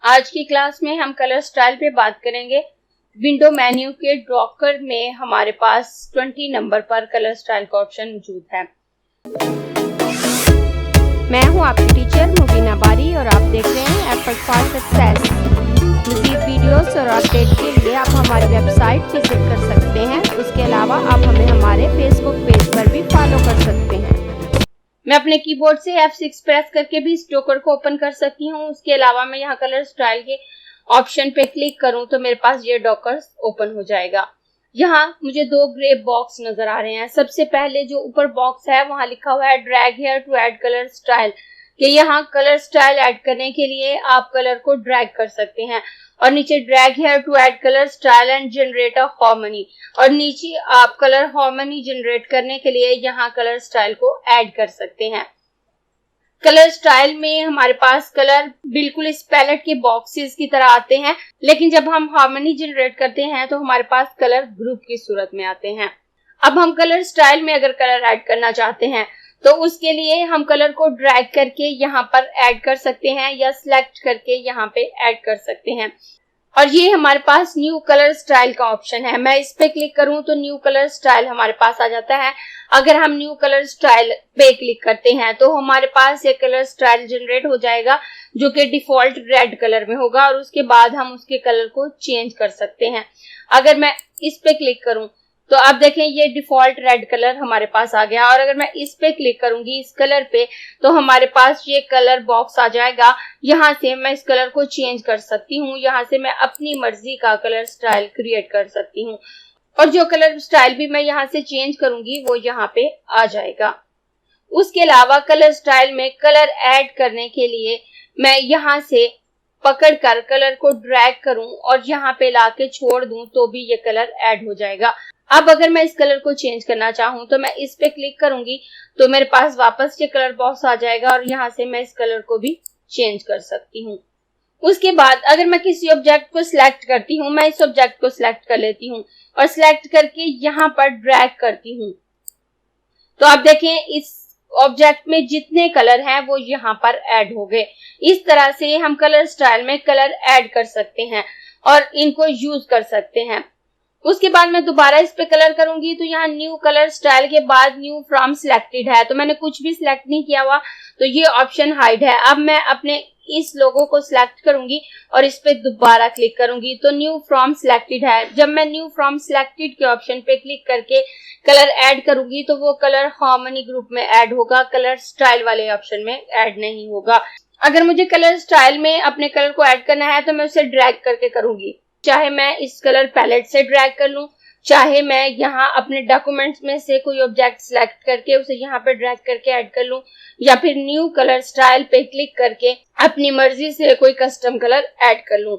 आज की क्लास में हम कलर स्टाइल पे बात करेंगे। विंडो मेन्यू के ड्रॉकर में हमारे पास 20 नंबर पर कलर स्टाइल का ऑप्शन मौजूद है। मैं हूं आपकी टीचर मुबीना बारी और आप देख रहे हैं एफर्ट फॉर सक्सेस। मज़ीद वीडियोस और अपडेट के लिए आप हमारी वेबसाइट विजिट कर सकते हैं। उसके अलावा आप हमें हमारे फेसबुक पेज पर भी फॉलो कर सकते हैं। मैं अपने कीबोर्ड से F6 प्रेस करके भी इस डॉकर को ओपन कर सकती हूँ। उसके अलावा मैं यहाँ कलर स्टाइल के ऑप्शन पे क्लिक करूँ तो मेरे पास ये डॉकर ओपन हो जाएगा। यहाँ मुझे दो ग्रे बॉक्स नजर आ रहे हैं। सबसे पहले जो ऊपर बॉक्स है वहां लिखा हुआ है drag here to add colour style, कि यहाँ कलर स्टाइल ऐड करने के लिए आप कलर को ड्रैग कर सकते हैं। और नीचे drag here to add colour style and generate a harmony, और नीचे आप कलर हार्मनी जनरेट करने के लिए यहाँ कलर स्टाइल को ऐड कर सकते हैं। कलर स्टाइल में हमारे पास कलर बिल्कुल इस पैलेट के बॉक्सेस की तरह आते हैं, लेकिन जब हम हार्मनी जनरेट करते हैं तो हमारे पास कलर ग्रुप की सूरत में आते हैं। अब हम कलर स्टाइल में अगर कलर ऐड करना चाहते हैं तो उसके लिए हम कलर को ड्रैग करके यहाँ पर ऐड कर सकते हैं या सिलेक्ट करके यहाँ पे ऐड कर सकते हैं। और ये हमारे पास न्यू कलर स्टाइल का ऑप्शन है। मैं इस पे क्लिक करूं तो न्यू कलर स्टाइल हमारे पास आ जाता है। अगर हम न्यू कलर स्टाइल पे क्लिक करते हैं तो हमारे पास ये कलर स्टाइल जनरेट हो जाएगा जो कि डिफॉल्ट रेड कलर में होगा, और उसके बाद हम उसके कलर को चेंज कर सकते हैं। अगर मैं इस पे क्लिक करूं तो आप देखें ये डिफॉल्ट रेड कलर हमारे पास आ गया, और अगर मैं इस पे क्लिक करूंगी इस कलर पे तो हमारे पास ये कलर बॉक्स आ जाएगा। यहाँ से मैं इस कलर को चेंज कर सकती हूँ। यहाँ से मैं अपनी मर्जी का कलर स्टाइल क्रिएट कर सकती हूँ, और जो कलर स्टाइल भी मैं यहाँ से चेंज करूंगी वो यहाँ पे आ जाएगा। उसके अलावा कलर स्टाइल में कलर ऐड करने के लिए मैं यहाँ से पकड़कर कलर को ड्रैग करूं और यहाँ पे लाके छोड़ दूं तो भी ये कलर ऐड हो जाएगा। अब अगर मैं इस कलर को चेंज करना चाहूं तो मैं इस पे क्लिक करूंगी तो मेरे पास वापस ये कलर बॉक्स आ जाएगा, और यहाँ से मैं इस कलर को भी चेंज कर सकती हूँ। उसके बाद अगर मैं किसी ऑब्जेक्ट को सिलेक्ट करती हूँ, मैं इस ऑब्जेक्ट को सिलेक्ट कर लेती हूँ और सिलेक्ट करके यहाँ पर ड्रैग करती हूँ, तो आप देखें इस ऑब्जेक्ट में जितने कलर हैं वो यहाँ पर ऐड हो गए। इस तरह से हम कलर स्टाइल में कलर ऐड कर सकते हैं और इनको यूज कर सकते हैं। उसके बाद मैं दोबारा इस पे कलर करूंगी तो यहाँ न्यू कलर स्टाइल के बाद न्यू फ्रॉम सिलेक्टेड है, तो मैंने कुछ भी सिलेक्ट नहीं किया हुआ तो ये ऑप्शन हाइड है। अब मैं अपने इस लोगो को सिलेक्ट करूंगी और इस पे दोबारा क्लिक करूंगी तो न्यू फ्रॉम सिलेक्टेड है। जब मैं न्यू फ्रॉम सिलेक्टेड के ऑप्शन पे क्लिक करके कलर ऐड करूंगी तो वो कलर हार्मनी ग्रुप में ऐड होगा, कलर स्टाइल वाले ऑप्शन में ऐड नहीं होगा। अगर मुझे कलर स्टाइल में अपने कलर को ऐड करना है तो मैं उसे ड्रैग करके करूंगी, चाहे मैं इस कलर पैलेट से ड्रैग कर लूं, चाहे मैं यहाँ अपने डॉक्यूमेंट्स में से कोई ऑब्जेक्ट सिलेक्ट करके उसे यहाँ पे ड्रैग करके ऐड कर लूं, या फिर न्यू कलर स्टाइल पे क्लिक करके अपनी मर्जी से कोई कस्टम कलर ऐड कर लूं।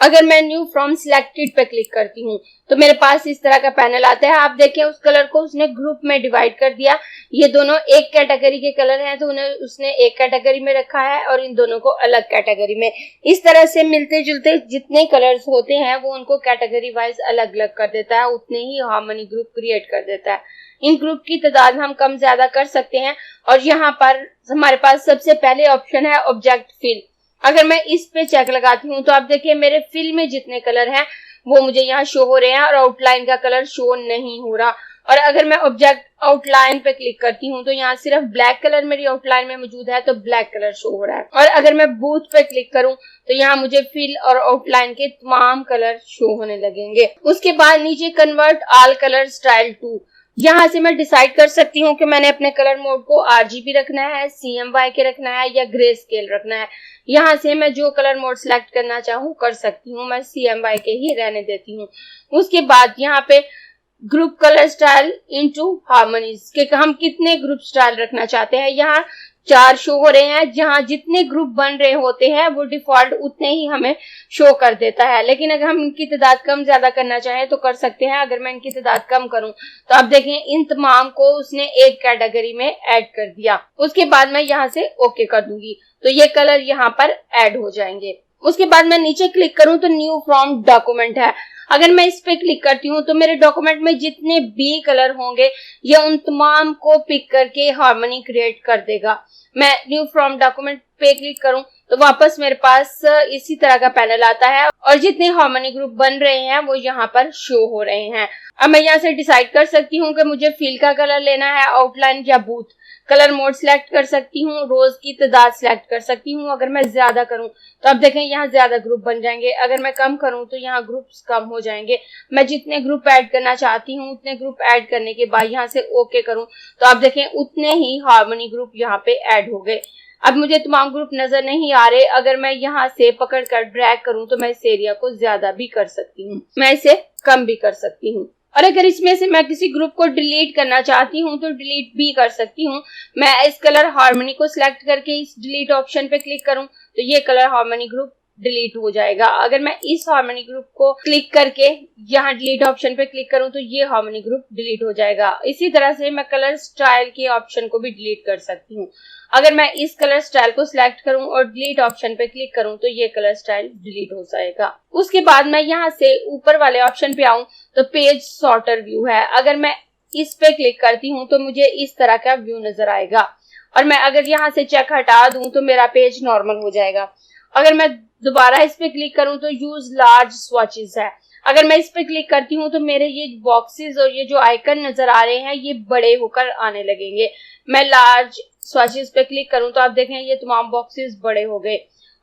अगर मैं न्यू फ्रॉम सिलेक्टेड पे क्लिक करती हूँ तो मेरे पास इस तरह का पैनल आता है। आप देखें उस कलर को उसने ग्रुप में डिवाइड कर दिया। ये दोनों एक कैटेगरी के कलर हैं तो उन्हें उसने एक कैटेगरी में रखा है और इन दोनों को अलग कैटेगरी में। इस तरह से मिलते जुलते जितने कलर्स होते हैं वो उनको कैटेगरी वाइज अलग अलग कर देता है, उतने ही हार्मनी ग्रुप क्रिएट कर देता है। इन ग्रुप की तादाद हम कम ज्यादा कर सकते हैं, और यहाँ पर हमारे पास सबसे पहले ऑप्शन है ऑब्जेक्ट फिल। अगर मैं इस पे चेक लगाती हूँ तो आप देखिए मेरे फिल में जितने कलर हैं वो मुझे यहाँ शो हो रहे हैं और आउटलाइन का कलर शो नहीं हो रहा। और अगर मैं ऑब्जेक्ट आउटलाइन पे क्लिक करती हूँ तो यहाँ सिर्फ ब्लैक कलर मेरी आउटलाइन में मौजूद है तो ब्लैक कलर शो हो रहा है। और अगर मैं बूथ पे क्लिक करूँ तो यहाँ मुझे फिल और आउटलाइन के तमाम कलर शो होने लगेंगे। उसके बाद नीचे convert all colour style to, यहाँ से मैं डिसाइड कर सकती हूँ कि मैंने अपने कलर मोड को RGB रखना है, CMY के रखना है या ग्रे स्केल रखना है। यहाँ से मैं जो कलर मोड सिलेक्ट करना चाहूँ कर सकती हूँ, मैं CMY के ही रहने देती हूँ। उसके बाद यहाँ पे group colour style into harmonies के हम कितने ग्रुप स्टाइल रखना चाहते हैं, यहाँ 4 शो हो रहे हैं। जहाँ जितने ग्रुप बन रहे होते हैं वो डिफॉल्ट उतने ही हमें शो कर देता है, लेकिन अगर हम इनकी तादाद कम ज्यादा करना चाहें तो कर सकते हैं। अगर मैं इनकी तादाद कम करूं तो आप देखें इन तमाम को उसने एक कैटेगरी में ऐड कर दिया। उसके बाद मैं यहाँ से ओके कर दूंगी तो ये कलर यहाँ पर ऐड हो जाएंगे। उसके बाद मैं नीचे क्लिक करूं तो न्यू फ्रॉम डॉक्यूमेंट है। अगर मैं इस पे क्लिक करती हूँ तो मेरे डॉक्यूमेंट में जितने भी कलर होंगे ये उन तमाम को पिक करके हार्मनी क्रिएट कर देगा। मैं न्यू फ्रॉम डॉक्यूमेंट पे क्लिक करूं तो वापस मेरे पास इसी तरह का पैनल आता है और जितने हार्मनी ग्रुप बन रहे हैं वो यहाँ पर शो हो रहे हैं। अब मैं यहाँ से डिसाइड कर सकती हूँ कि मुझे फील का कलर लेना है, आउटलाइन या बूथ। कलर मोड सिलेक्ट कर सकती हूँ, रोज की तादाद सिलेक्ट कर सकती हूँ। अगर मैं ज्यादा करूँ तो आप देखें यहाँ ज्यादा ग्रुप बन जाएंगे, अगर मैं कम करूँ तो यहाँ ग्रुप्स कम हो जाएंगे। मैं जितने ग्रुप ऐड करना चाहती हूँ उतने ग्रुप ऐड करने के बाद यहाँ से ओके करूँ तो आप देखें उतने ही हार्मनी ग्रुप यहाँ पे ऐड हो गए। अब मुझे तमाम ग्रुप नजर नहीं आ रहे, अगर मैं यहाँ से पकड़ कर ड्रैग करूँ तो मैं इस एरिया को ज्यादा भी कर सकती हूँ, मैं इसे कम भी कर सकती हूँ। और अगर इसमें से मैं किसी ग्रुप को डिलीट करना चाहती हूँ तो डिलीट भी कर सकती हूँ। मैं इस कलर हार्मनी को सिलेक्ट करके इस डिलीट ऑप्शन पे क्लिक करूँ तो ये कलर हार्मनी ग्रुप डिलीट हो जाएगा। अगर मैं इस हार्मनी ग्रुप को क्लिक करके यहाँ डिलीट ऑप्शन पे क्लिक करूँ तो ये हार्मनी ग्रुप डिलीट हो जाएगा। इसी तरह से मैं कलर स्टाइल के ऑप्शन को भी डिलीट कर सकती हूँ। अगर मैं इस कलर स्टाइल को सिलेक्ट करूं और डिलीट ऑप्शन पे क्लिक करूं तो ये कलर स्टाइल डिलीट हो जाएगा। उसके बाद मैं यहाँ से ऊपर वाले ऑप्शन पे आऊं तो पेज सॉर्टर व्यू है। अगर मैं इस पे क्लिक करती हूँ तो मुझे इस तरह का व्यू नजर आएगा और मैं अगर यहाँ से चेक हटा दूं तो मेरा पेज नॉर्मल हो जाएगा। अगर मैं दोबारा इस पे क्लिक करूं तो यूज लार्ज स्वॉचेस है। अगर मैं इस पे क्लिक करती हूँ तो मेरे ये बॉक्सेस और ये जो आइकन नजर आ रहे हैं ये बड़े होकर आने लगेंगे। मैं लार्ज स्वॉचेस पे क्लिक करूं तो आप देखें ये तमाम बॉक्सेस बड़े हो गए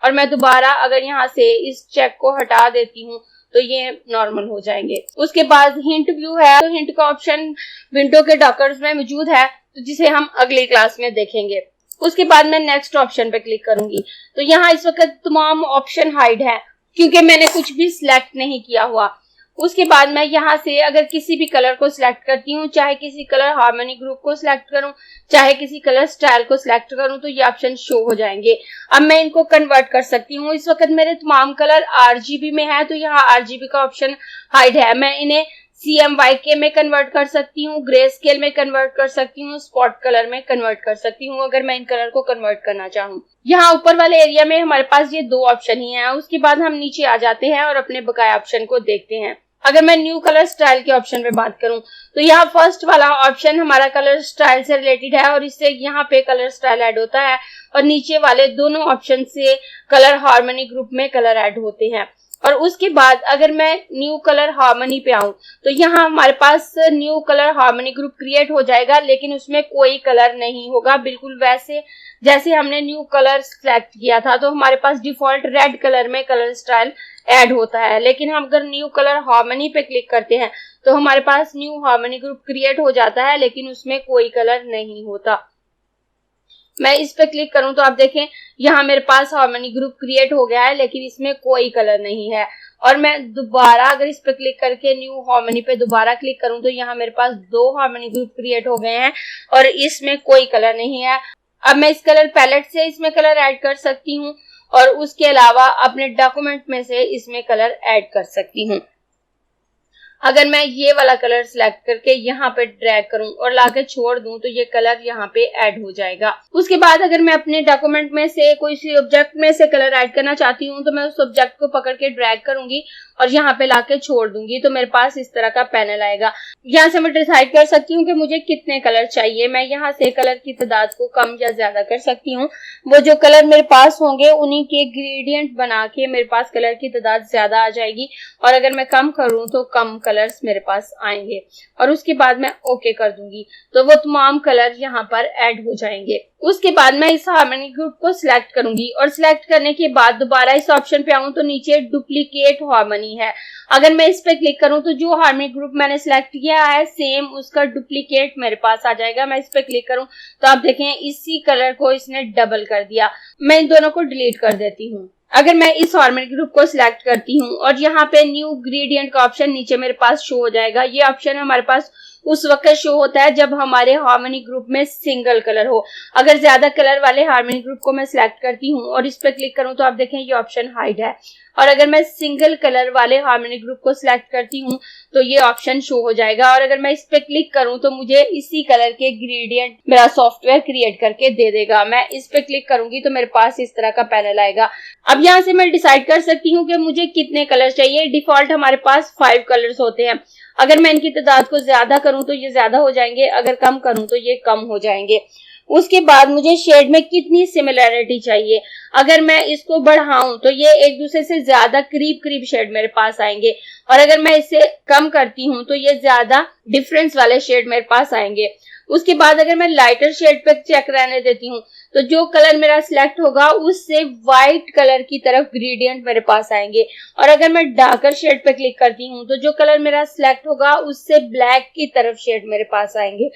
और मैं दोबारा अगर यहाँ से इस चेक को हटा देती हूँ तो ये नॉर्मल हो जाएंगे। उसके बाद हिंट व्यू है, तो हिंट का ऑप्शन विंडो के डॉकर्स में मौजूद है तो जिसे हम अगली क्लास में देखेंगे। उसके बाद मैं नेक्स्ट ऑप्शन पे क्लिक करूंगी तो यहाँ इस वक्त तमाम ऑप्शन हाइड है क्योंकि मैंने कुछ भी सिलेक्ट नहीं किया हुआ। उसके बाद मैं यहाँ से अगर किसी भी कलर को सिलेक्ट करती हूँ, चाहे किसी कलर हार्मनी ग्रुप को सिलेक्ट करूँ, चाहे किसी कलर स्टाइल को सिलेक्ट करूँ तो ये ऑप्शन शो हो जाएंगे। अब मैं इनको कन्वर्ट कर सकती हूँ। इस वक्त मेरे तमाम कलर RGB में है तो यहाँ RGB का ऑप्शन हाइड है। मैं इन्हें CMYK में कन्वर्ट कर सकती हूँ, ग्रे स्केल में कन्वर्ट कर सकती हूँ, स्पॉट कलर में कन्वर्ट कर सकती हूँ अगर मैं इन कलर को कन्वर्ट करना चाहूँ। यहाँ ऊपर वाले एरिया में हमारे पास ये दो ऑप्शन ही हैं। उसके बाद हम नीचे आ जाते हैं और अपने बकाया ऑप्शन को देखते हैं। अगर मैं न्यू कलर स्टाइल के ऑप्शन पे बात करूं तो यहाँ फर्स्ट वाला ऑप्शन हमारा कलर स्टाइल से रिलेटेड है और इससे यहाँ पे कलर स्टाइल ऐड होता है और नीचे वाले दोनों ऑप्शन से कलर हार्मनी ग्रुप में कलर ऐड होते हैं। और उसके बाद अगर मैं न्यू कलर हार्मनी पे आऊं तो यहाँ हमारे पास new colour harmony group create हो जाएगा लेकिन उसमें कोई कलर नहीं होगा, बिल्कुल वैसे जैसे हमने न्यू कलर सिलेक्ट किया था। तो हमारे पास डिफॉल्ट रेड कलर में कलर स्टाइल ऐड होता है, लेकिन हम अगर न्यू कलर हार्मनी पे क्लिक करते हैं तो हमारे पास न्यू हार्मनी ग्रुप क्रिएट हो जाता है लेकिन उसमें कोई कलर नहीं होता। मैं इस पे क्लिक करूं तो आप देखें यहाँ मेरे पास हार्मनी ग्रुप क्रिएट हो गया है लेकिन इसमें कोई कलर नहीं है। और मैं दोबारा अगर इस पे क्लिक करके न्यू हार्मनी पे दोबारा क्लिक करूं तो यहाँ मेरे पास दो हार्मनी ग्रुप क्रिएट हो गए हैं और इसमें कोई कलर नहीं है। अब मैं इस कलर पैलेट से इसमें कलर ऐड कर सकती हूँ और उसके अलावा अपने डॉक्यूमेंट में से इसमें कलर ऐड कर सकती हूँ। अगर मैं ये वाला कलर सिलेक्ट करके यहाँ पे ड्रैग करूं और लाके छोड़ दूं तो ये कलर यहाँ पे ऐड हो जाएगा। उसके बाद अगर मैं अपने डॉक्यूमेंट में से कोई सी ऑब्जेक्ट में से कलर ऐड करना चाहती हूँ तो मैं उस ऑब्जेक्ट को पकड़ के ड्रैग करूंगी और यहाँ पे लाके छोड़ दूंगी तो मेरे पास इस तरह का पैनल आएगा। यहाँ से मैं डिसाइड कर सकती हूँ कि मुझे कितने कलर चाहिए। मैं यहाँ से कलर की तादाद को कम या ज्यादा कर सकती हूँ। वो जो कलर मेरे पास होंगे उन्हीं के ग्रेडियंट बना के मेरे पास कलर की तादाद ज्यादा आ जाएगी और अगर मैं कम करूँ तो कम कलर्स मेरे पास आएंगे और उसके बाद मैं ओके कर दूंगी तो वो तमाम कलर यहाँ पर ऐड हो जाएंगे। उसके बाद मैं इस हार्मनी ग्रुप को सिलेक्ट करूंगी और सिलेक्ट करने के बाद दोबारा इस ऑप्शन पे आऊं तो नीचे डुप्लीकेट हार्मनी है। अगर मैं इस पे क्लिक करूं तो जो हार्मनी ग्रुप मैंने सिलेक्ट किया है सेम उसका डुप्लीकेट मेरे पास आ जाएगा। मैं इस पे क्लिक करूं तो आप देखें इसी कलर को इसने डबल कर दिया। मैं इन दोनों को डिलीट कर देती हूँ। अगर मैं इस हार्मनी ग्रुप को सिलेक्ट करती हूँ और यहाँ पे न्यू ग्रेडियंट का ऑप्शन नीचे मेरे पास शो हो जाएगा। ये ऑप्शन हमारे पास उस वक्त शो होता है जब हमारे हार्मनी ग्रुप में सिंगल कलर हो। अगर ज्यादा कलर वाले हार्मनी ग्रुप को मैं सिलेक्ट करती हूँ और इस पर क्लिक करूँ तो आप देखें ये ऑप्शन हाइड है, और अगर मैं सिंगल कलर वाले हार्मनी ग्रुप को सिलेक्ट करती हूँ तो ये ऑप्शन शो हो जाएगा। और अगर मैं इस पे क्लिक करूँ तो मुझे इसी कलर के ग्रेडियंट मेरा सॉफ्टवेयर क्रिएट करके दे देगा। मैं इस पे क्लिक करूंगी तो मेरे पास इस तरह का पैनल आएगा। अब यहाँ से मैं डिसाइड कर सकती हूँ कि मुझे कितने कलर चाहिए। डिफॉल्ट हमारे पास 5 कलर्स होते हैं। अगर मैं इनकी तादाद को ज्यादा करूँ तो ये ज्यादा हो जाएंगे, अगर कम करूँ तो ये कम हो जाएंगे। उसके बाद मुझे शेड में कितनी सिमिलैरिटी चाहिए। अगर मैं इसको बढ़ाऊं तो ये एक दूसरे से ज्यादा करीब शेड मेरे पास आएंगे, और अगर मैं इसे कम करती हूँ तो ये ज्यादा डिफरेंस वाले शेड मेरे पास आएंगे। उसके बाद अगर मैं लाइटर शेड पे चेक रहने देती हूँ तो जो कलर मेरा सिलेक्ट होगा उससे व्हाइट कलर की तरफ ग्रेडियंट मेरे पास आएंगे, और अगर मैं डार्कर शेड पे क्लिक करती हूँ तो जो कलर मेरा सिलेक्ट होगा उससे ब्लैक की तरफ शेड मेरे पास आएंगे,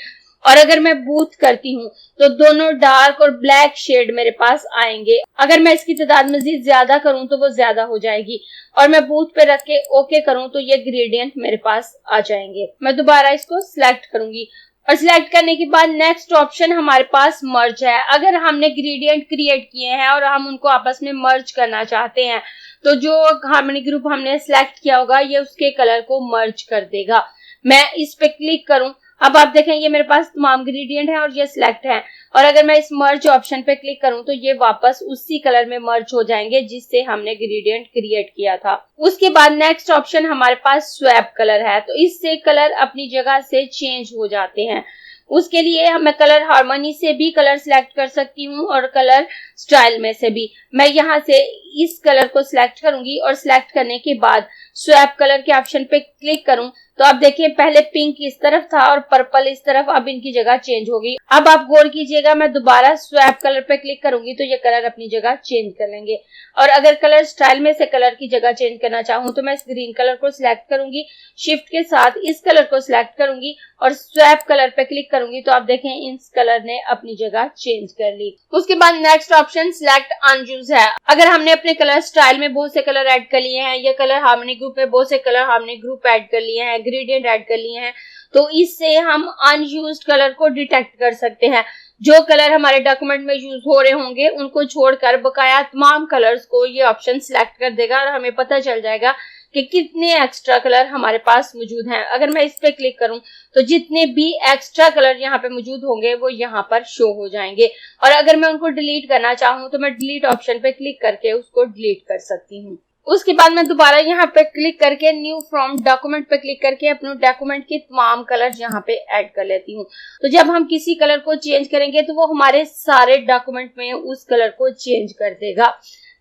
और अगर मैं बूथ करती हूँ तो दोनों डार्क और ब्लैक शेड मेरे पास आएंगे। अगर मैं इसकी तादाद मजीद ज्यादा करूँ तो वो ज्यादा हो जाएगी, और मैं बूथ पे रख के ओके करूँ तो ये ग्रेडियंट मेरे पास आ जाएंगे। मैं दोबारा इसको सिलेक्ट करूंगी, और सिलेक्ट करने के बाद नेक्स्ट ऑप्शन हमारे पास मर्ज है। अगर हमने ग्रेडियंट क्रिएट किए हैं और हम उनको आपस में मर्ज करना चाहते हैं तो जो हार्मनी ग्रुप हमने सिलेक्ट किया होगा ये उसके कलर को मर्ज कर देगा। मैं इस पे क्लिक करूं, अब आप देखें ये मेरे पास तमाम ग्रेडियंट है और ये सिलेक्ट है, और अगर मैं इस मर्ज ऑप्शन पे क्लिक करूं तो ये वापस उसी कलर में मर्ज हो जाएंगे जिससे हमने ग्रेडियंट क्रिएट किया था। उसके बाद नेक्स्ट ऑप्शन हमारे पास स्वैप कलर है, तो इससे कलर अपनी जगह से चेंज हो जाते हैं। उसके लिए मैं कलर हार्मनी से भी कलर सिलेक्ट कर सकती हूँ और कलर स्टाइल में से भी। मैं यहाँ से इस कलर को सिलेक्ट करूंगी और सिलेक्ट करने के बाद स्वैप कलर के ऑप्शन पे क्लिक करूं तो आप देखिए पहले पिंक इस तरफ था और पर्पल इस तरफ, अब इनकी जगह चेंज हो गई। अब आप गौर कीजिएगा मैं दोबारा स्वैप कलर पे क्लिक करूंगी तो ये कलर अपनी जगह चेंज कर लेंगे, और अगर कलर स्टाइल में से कलर की जगह चेंज करना चाहूँ तो मैं इस ग्रीन कलर को सिलेक्ट करूंगी, शिफ्ट के साथ इस कलर को सिलेक्ट करूंगी और स्वैप कलर पे क्लिक करूंगी तो आप देखें इस कलर ने अपनी जगह चेंज कर ली। उसके बाद नेक्स्ट ऑप्शन सिलेक्ट अनयूज है। अगर हमने अपने कलर स्टाइल में बहुत से कलर ऐड कर लिए हैं या कलर हार्मनी ग्रुप में बहुत से कलर हार्मनी ग्रुप ऐड कर लिए हैं, ग्रेडियंट ऐड कर लिए हैं, तो इससे हम अनयूज्ड कलर को डिटेक्ट कर सकते हैं। जो कलर हमारे डॉक्यूमेंट में यूज हो रहे होंगे उनको छोड़कर बकाया तमाम कलर्स को ये ऑप्शन सिलेक्ट कर देगा और हमें पता चल जाएगा कि कितने एक्स्ट्रा कलर हमारे पास मौजूद हैं। अगर मैं इस पे क्लिक करूं तो जितने भी एक्स्ट्रा कलर यहाँ पे मौजूद होंगे वो यहाँ पर शो हो जाएंगे, और अगर मैं उनको डिलीट करना चाहूँ तो मैं डिलीट ऑप्शन पे क्लिक करके उसको डिलीट कर सकती हूँ। उसके बाद मैं दोबारा यहाँ पे क्लिक करके न्यू फ्रॉम डॉक्यूमेंट पे क्लिक करके अपने डॉक्यूमेंट के तमाम कलर यहाँ पे ऐड कर लेती हूँ। तो जब हम किसी कलर को चेंज करेंगे तो वो हमारे सारे डॉक्यूमेंट में उस कलर को चेंज कर देगा।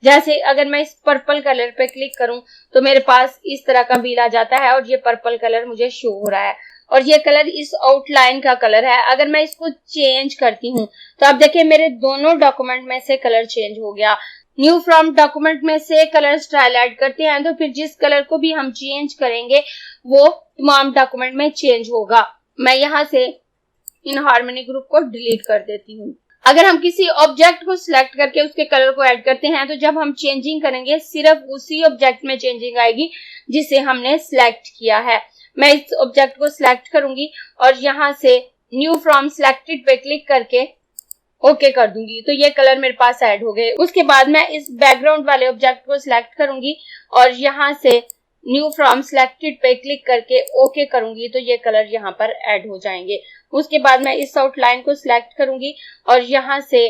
जैसे अगर मैं इस पर्पल कलर पे क्लिक करूं तो मेरे पास इस तरह का व्हील आ जाता है और ये पर्पल कलर मुझे शो हो रहा है, और ये कलर इस आउटलाइन का कलर है। अगर मैं इसको चेंज करती हूँ तो आप देखिए मेरे दोनों डॉक्यूमेंट में से कलर चेंज हो गया। न्यू फ्रॉम डॉक्यूमेंट में से कलर स्टाइल ऐड करते हैं तो फिर जिस कलर को भी हम चेंज करेंगे वो तमाम डॉक्यूमेंट में चेंज होगा। मैं यहाँ से इन हार्मनी ग्रुप को डिलीट कर देती हूँ। अगर हम किसी ऑब्जेक्ट को सिलेक्ट करके उसके कलर को ऐड करते हैं तो जब हम चेंजिंग करेंगे सिर्फ उसी ऑब्जेक्ट में चेंजिंग आएगी जिसे हमने सिलेक्ट किया है। मैं इस ऑब्जेक्ट को सिलेक्ट करूंगी और यहाँ से न्यू फ्रॉम सिलेक्टेड पे क्लिक करके ओके कर दूंगी तो ये कलर मेरे पास ऐड हो गए। उसके बाद मैं इस बैकग्राउंड वाले ऑब्जेक्ट को सिलेक्ट करूंगी और यहाँ से न्यू फ्रॉम सिलेक्टेड पे क्लिक करके ओके करूंगी तो ये कलर यहाँ पर ऐड हो जाएंगे। उसके बाद मैं इस आउटलाइन को सिलेक्ट करूंगी और यहाँ से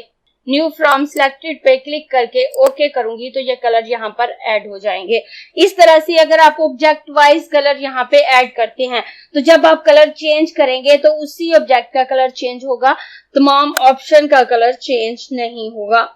न्यू फ्रॉम सिलेक्टेड पे क्लिक करके ओके करूंगी तो ये कलर यहाँ पर ऐड हो जाएंगे। इस तरह से अगर आप ऑब्जेक्ट वाइज कलर यहाँ पे ऐड करते हैं तो जब आप कलर चेंज करेंगे तो उसी ऑब्जेक्ट का कलर चेंज होगा, तमाम ऑप्शन का कलर चेंज नहीं होगा।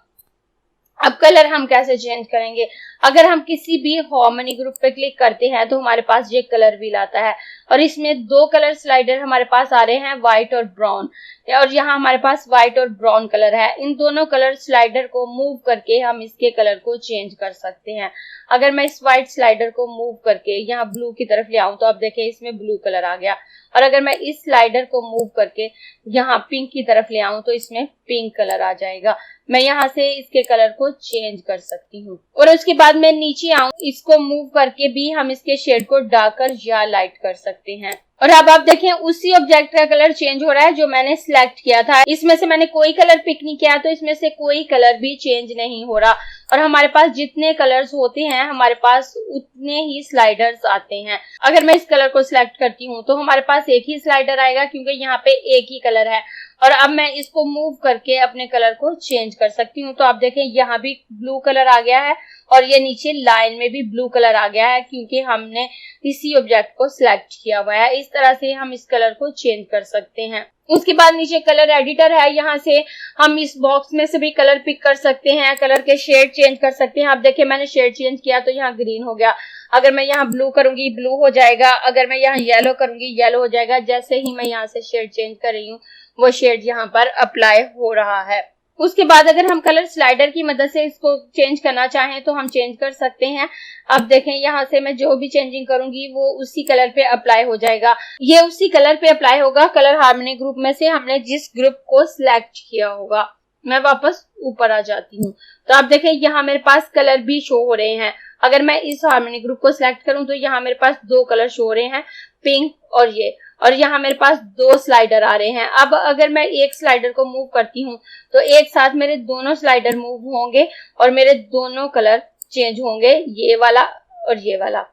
अब कलर हम कैसे चेंज करेंगे? अगर हम किसी भी हार्मनी ग्रुप पे क्लिक करते हैं तो हमारे पास ये कलर व्हील आता है और इसमें दो कलर स्लाइडर हमारे पास आ रहे हैं, व्हाइट और ब्राउन, और यहाँ हमारे पास व्हाइट और ब्राउन कलर है। इन दोनों कलर स्लाइडर को मूव करके हम इसके कलर को चेंज कर सकते हैं। अगर मैं इस व्हाइट स्लाइडर को मूव करके यहाँ ब्लू की तरफ ले आऊं तो आप देखें इसमें ब्लू कलर आ गया, और अगर मैं इस स्लाइडर को मूव करके यहाँ पिंक की तरफ ले आऊं तो इसमें पिंक कलर आ जाएगा। मैं यहाँ से इसके कलर को चेंज कर सकती हूँ। और उसके बाद मैं नीचे आऊं, इसको मूव करके भी हम इसके शेड को डार्कर या लाइट कर सकते हैं। और अब आप देखें उसी ऑब्जेक्ट का कलर चेंज हो रहा है जो मैंने सिलेक्ट किया था। इसमें से मैंने कोई कलर पिक नहीं किया तो इसमें से कोई कलर भी चेंज नहीं हो रहा। और हमारे पास जितने कलर्स होते हैं हमारे पास उतने ही स्लाइडर्स आते हैं। अगर मैं इस कलर को सिलेक्ट करती हूँ तो हमारे पास एक ही स्लाइडर आएगा क्योंकि यहाँ पे एक ही कलर है। और अब मैं इसको मूव करके अपने कलर को चेंज कर सकती हूँ। तो आप देखें यहाँ भी ब्लू कलर आ गया है और ये नीचे लाइन में भी ब्लू कलर आ गया है क्योंकि हमने इसी ऑब्जेक्ट को सिलेक्ट किया हुआ है। इस तरह से हम इस कलर को चेंज कर सकते हैं। उसके बाद नीचे कलर एडिटर है, यहाँ से हम इस बॉक्स में से भी कलर पिक कर सकते हैं, कलर के शेड चेंज कर सकते हैं। आप देखिए मैंने शेड चेंज किया तो यहाँ ग्रीन हो गया। अगर मैं यहाँ ब्लू करूंगी ब्लू हो जाएगा, अगर मैं यहाँ येलो करूंगी येलो हो जाएगा। जैसे ही मैं यहाँ से शेड चेंज कर रही हूँ वो शेड यहाँ पर अप्लाई हो रहा है। उसके बाद अगर हम कलर स्लाइडर की मदद से इसको चेंज करना चाहें तो हम चेंज कर सकते हैं। अब देखें यहाँ से मैं जो भी चेंजिंग करूंगी वो उसी कलर पे अप्लाई हो जाएगा। ये उसी कलर पे अप्लाई होगा कलर हार्मनी ग्रुप में से हमने जिस ग्रुप को सिलेक्ट किया होगा। मैं वापस ऊपर आ जाती हूँ तो आप देखें यहाँ मेरे पास कलर भी शो हो रहे हैं। अगर मैं इस हार्मनी ग्रुप को सिलेक्ट करूं तो यहाँ मेरे पास दो कलर शो हो रहे हैं, पिंक और ये, और यहाँ मेरे पास दो स्लाइडर आ रहे हैं। अब अगर मैं एक स्लाइडर को मूव करती हूँ तो एक साथ मेरे दोनों स्लाइडर मूव होंगे और मेरे दोनों कलर चेंज होंगे, ये वाला और ये वाला,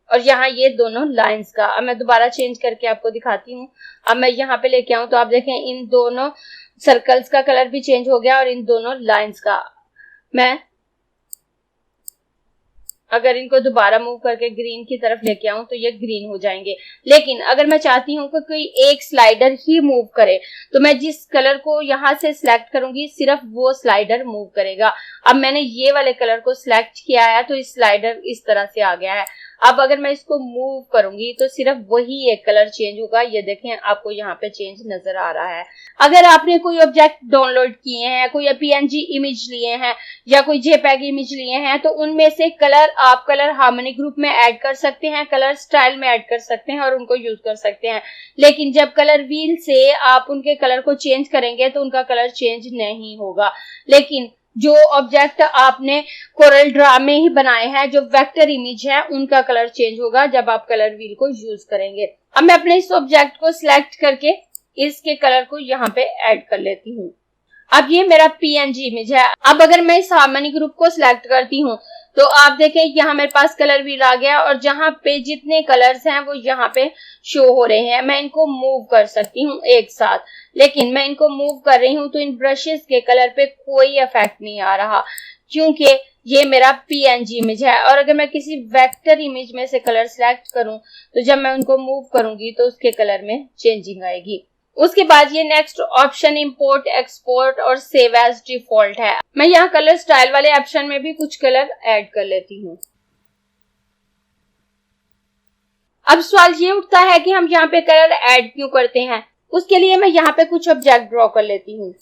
और यहाँ ये दोनों लाइंस का। अब मैं दोबारा चेंज करके आपको दिखाती हूँ। अब मैं यहाँ पे लेके आऊं तो आप देखें इन दोनों सर्कल्स का कलर भी चेंज हो गया और इन दोनों लाइंस का। मैं अगर इनको दोबारा मूव करके ग्रीन की तरफ लेके आऊं तो ये ग्रीन हो जाएंगे। लेकिन अगर मैं चाहती हूँ कि कोई एक स्लाइडर ही मूव करे तो मैं जिस कलर को यहाँ से सिलेक्ट करूंगी सिर्फ वो स्लाइडर मूव करेगा। अब मैंने ये वाले कलर को सिलेक्ट किया है तो इस स्लाइडर इस तरह से आ गया है। अब अगर मैं इसको मूव करूंगी तो सिर्फ वही एक कलर चेंज होगा। ये देखें आपको यहाँ पे चेंज नजर आ रहा है। अगर आपने कोई ऑब्जेक्ट डाउनलोड किए हैं, कोई PNG इमेज लिए हैं या कोई JPEG इमेज लिए हैं तो उनमें से कलर आप कलर हार्मनी ग्रुप में ऐड कर सकते हैं, कलर स्टाइल में ऐड कर सकते हैं और उनको यूज कर सकते हैं। लेकिन जब कलर व्हील से आप उनके कलर को चेंज करेंगे तो उनका कलर चेंज नहीं होगा। लेकिन जो ऑब्जेक्ट आपने कोरल ड्रा में ही बनाए हैं, जो वेक्टर इमेज है, उनका कलर चेंज होगा जब आप कलर व्हील को यूज करेंगे। अब मैं अपने इस ऑब्जेक्ट को सिलेक्ट करके इसके कलर को यहाँ पे ऐड कर लेती हूँ। अब ये मेरा PNG इमेज है। अब अगर मैं इस हार्मनी ग्रुप को सिलेक्ट करती हूँ तो आप देखें यहाँ मेरे पास कलर व्हील आ गया और जहाँ पे जितने कलर्स हैं वो यहाँ पे शो हो रहे हैं। मैं इनको मूव कर सकती हूँ एक साथ, लेकिन मैं इनको मूव कर रही हूँ तो इन ब्रशेस के कलर पे कोई इफेक्ट नहीं आ रहा क्योंकि ये मेरा PNG इमेज है। और अगर मैं किसी वेक्टर इमेज में से कलर सिलेक्ट करूं तो जब मैं उनको मूव करूंगी तो उसके कलर में चेंजिंग आएगी। उसके बाद ये नेक्स्ट ऑप्शन इंपोर्ट, एक्सपोर्ट और सेव एज डिफॉल्ट है। मैं यहाँ कलर स्टाइल वाले ऑप्शन में भी कुछ कलर ऐड कर लेती हूँ। अब सवाल ये उठता है कि हम यहाँ पे कलर ऐड क्यों करते हैं। उसके लिए मैं यहाँ पे कुछ ऑब्जेक्ट ड्रॉ कर लेती हूँ।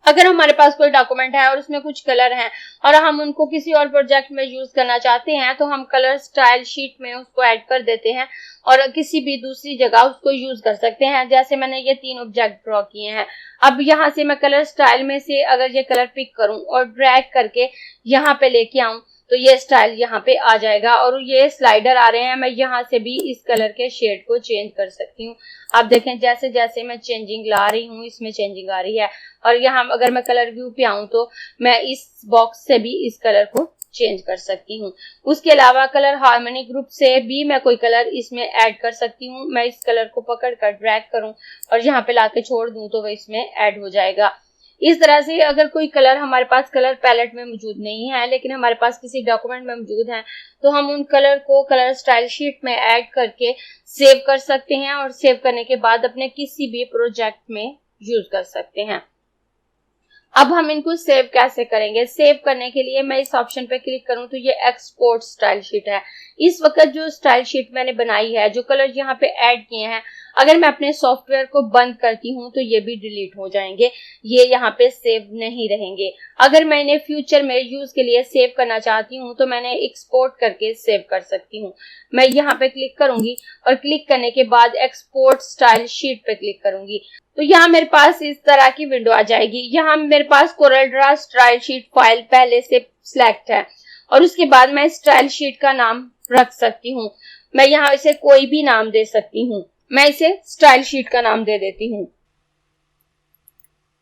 अगर हमारे पास कोई डॉक्यूमेंट है और उसमें कुछ कलर हैं और हम उनको किसी और प्रोजेक्ट में यूज करना चाहते हैं तो हम कलर स्टाइल शीट में उसको ऐड कर देते हैं और किसी भी दूसरी जगह उसको यूज कर सकते हैं। जैसे मैंने ये 3 ऑब्जेक्ट ड्रॉ किए हैं। अब यहाँ से मैं कलर स्टाइल में से अगर ये कलर पिक करूं और ड्रैग करके यहाँ पे लेके आऊं तो ये स्टाइल यहाँ पे आ जाएगा और ये स्लाइडर आ रहे हैं। मैं यहाँ से भी इस कलर के शेड को चेंज कर सकती हूँ। आप देखें जैसे जैसे मैं चेंजिंग ला रही हूँ इसमें चेंजिंग आ रही है। और यहाँ अगर मैं कलर व्यू पे आऊँ तो मैं इस बॉक्स से भी इस कलर को चेंज कर सकती हूँ। उसके अलावा कलर हार्मनी ग्रुप से भी मैं कोई कलर इसमें ऐड कर सकती हूँ। मैं इस कलर को पकड़ कर ड्रैग करूँ और यहाँ पे लाके छोड़ दूँ तो वह इसमें ऐड हो जाएगा। इस तरह से अगर कोई कलर हमारे पास कलर पैलेट में मौजूद नहीं है लेकिन हमारे पास किसी डॉक्यूमेंट में मौजूद है तो हम उन कलर को कलर स्टाइल शीट में ऐड करके सेव कर सकते हैं और सेव करने के बाद अपने किसी भी प्रोजेक्ट में यूज कर सकते हैं। अब हम इनको सेव कैसे करेंगे। सेव करने के लिए मैं इस ऑप्शन पे क्लिक करूं तो ये एक्सपोर्ट स्टाइल शीट है। इस वक्त जो स्टाइल शीट मैंने बनाई है, जो कलर यहाँ पे ऐड किए हैं, अगर मैं अपने सॉफ्टवेयर को बंद करती हूँ तो ये भी डिलीट हो जाएंगे, ये यहाँ पे सेव नहीं रहेंगे। अगर मैं इन्हें फ्यूचर में यूज के लिए सेव करना चाहती हूँ तो मैंने एक्सपोर्ट करके सेव कर सकती हूँ। मैं यहाँ पे क्लिक करूंगी और क्लिक करने के बाद एक्सपोर्ट स्टाइल शीट पे क्लिक करूंगी तो यहाँ मेरे पास इस तरह की विंडो आ जाएगी। यहाँ मेरे पास Corel Draw style sheet file पहले से सिलेक्ट है और उसके बाद मैं स्टाइल शीट का नाम रख सकती हूँ। मैं यहाँ इसे कोई भी नाम दे सकती हूँ। मैं इसे स्टाइल शीट का नाम दे देती हूँ।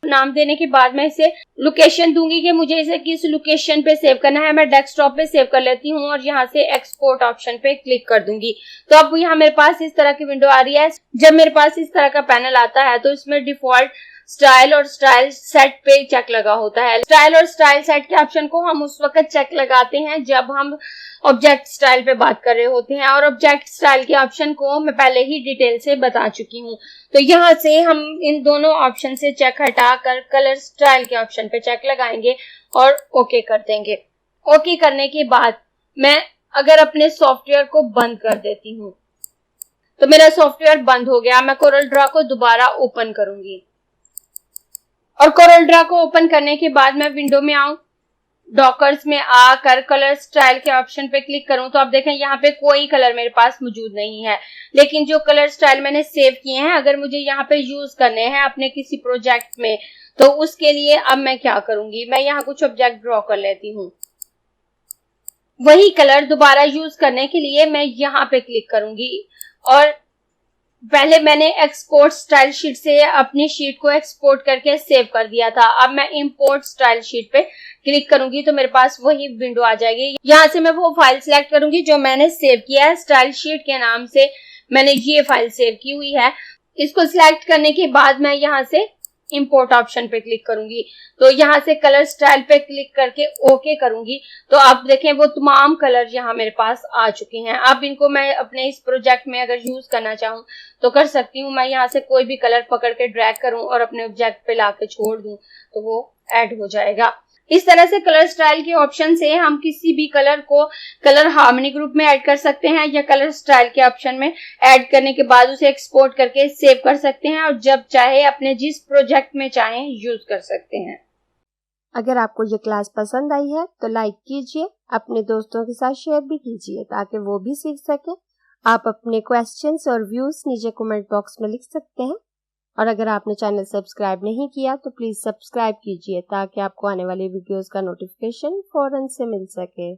नाम देने के बाद मैं इसे लोकेशन दूंगी कि मुझे इसे किस लोकेशन पे सेव करना है। मैं डेस्कटॉप पे सेव कर लेती हूँ और यहाँ से एक्सपोर्ट ऑप्शन पे क्लिक कर दूंगी। तो अब यहाँ मेरे पास इस तरह की विंडो आ रही है। जब मेरे पास इस तरह का पैनल आता है तो इसमें डिफॉल्ट स्टाइल और स्टाइल सेट पे चेक लगा होता है। स्टाइल और स्टाइल सेट के ऑप्शन को हम उस वक्त चेक लगाते हैं जब हम ऑब्जेक्ट स्टाइल पे बात कर रहे होते हैं, और ऑब्जेक्ट स्टाइल के ऑप्शन को मैं पहले ही डिटेल से बता चुकी हूँ। तो यहाँ से हम इन दोनों ऑप्शन से चेक हटाकर कलर स्टाइल के ऑप्शन पे चेक लगाएंगे और ओके कर देंगे। ओके करने के बाद मैं अगर अपने सॉफ्टवेयर को बंद कर देती हूँ तो मेरा सॉफ्टवेयर बंद हो गया। मैं कोरल ड्रॉ को दोबारा ओपन करूंगी और कोरल ड्रॉ को ओपन करने के बाद मैं विंडो में आऊं, डॉकर्स में आकर कलर स्टाइल के ऑप्शन पे क्लिक करूं तो आप देखें यहाँ पे कोई कलर मेरे पास मौजूद नहीं है। लेकिन जो कलर स्टाइल मैंने सेव किए हैं अगर मुझे यहाँ पे यूज करने हैं अपने किसी प्रोजेक्ट में तो उसके लिए अब मैं क्या करूंगी, मैं यहाँ कुछ ऑब्जेक्ट ड्रॉ कर लेती हूँ। वही कलर दोबारा यूज करने के लिए मैं यहाँ पे क्लिक करूंगी और पहले मैंने एक्सपोर्ट स्टाइल शीट से अपनी शीट को एक्सपोर्ट करके सेव कर दिया था। अब मैं इंपोर्ट स्टाइल शीट पे क्लिक करूंगी तो मेरे पास वही विंडो आ जाएगी। यहाँ से मैं वो फाइल सिलेक्ट करूंगी जो मैंने सेव किया है। स्टाइल शीट के नाम से मैंने ये फाइल सेव की हुई है। इसको सिलेक्ट करने के बाद मैं यहाँ से इंपोर्ट ऑप्शन पे क्लिक करूंगी तो यहाँ से कलर स्टाइल पे क्लिक करके ओके करूंगी तो आप देखें वो तमाम कलर यहाँ मेरे पास आ चुके हैं। अब इनको मैं अपने इस प्रोजेक्ट में अगर यूज करना चाहूँ तो कर सकती हूँ। मैं यहाँ से कोई भी कलर पकड़ के ड्रैग करूँ और अपने ऑब्जेक्ट पे लाके छोड़ दूँ तो वो ऐड हो जाएगा। इस तरह से कलर स्टाइल के ऑप्शन से हम किसी भी कलर को कलर हार्मनी ग्रुप में ऐड कर सकते हैं या कलर स्टाइल के ऑप्शन में ऐड करने के बाद उसे एक्सपोर्ट करके सेव कर सकते हैं और जब चाहे अपने जिस प्रोजेक्ट में चाहें यूज कर सकते हैं। अगर आपको ये क्लास पसंद आई है तो लाइक कीजिए, अपने दोस्तों के साथ शेयर भी कीजिए ताकि वो भी सीख सके। आप अपने क्वेश्चंस और व्यूज नीचे कमेंट बॉक्स में लिख सकते हैं और अगर आपने चैनल सब्सक्राइब नहीं किया तो प्लीज सब्सक्राइब कीजिए ताकि आपको आने वाली वीडियोस का नोटिफिकेशन फौरन से मिल सके।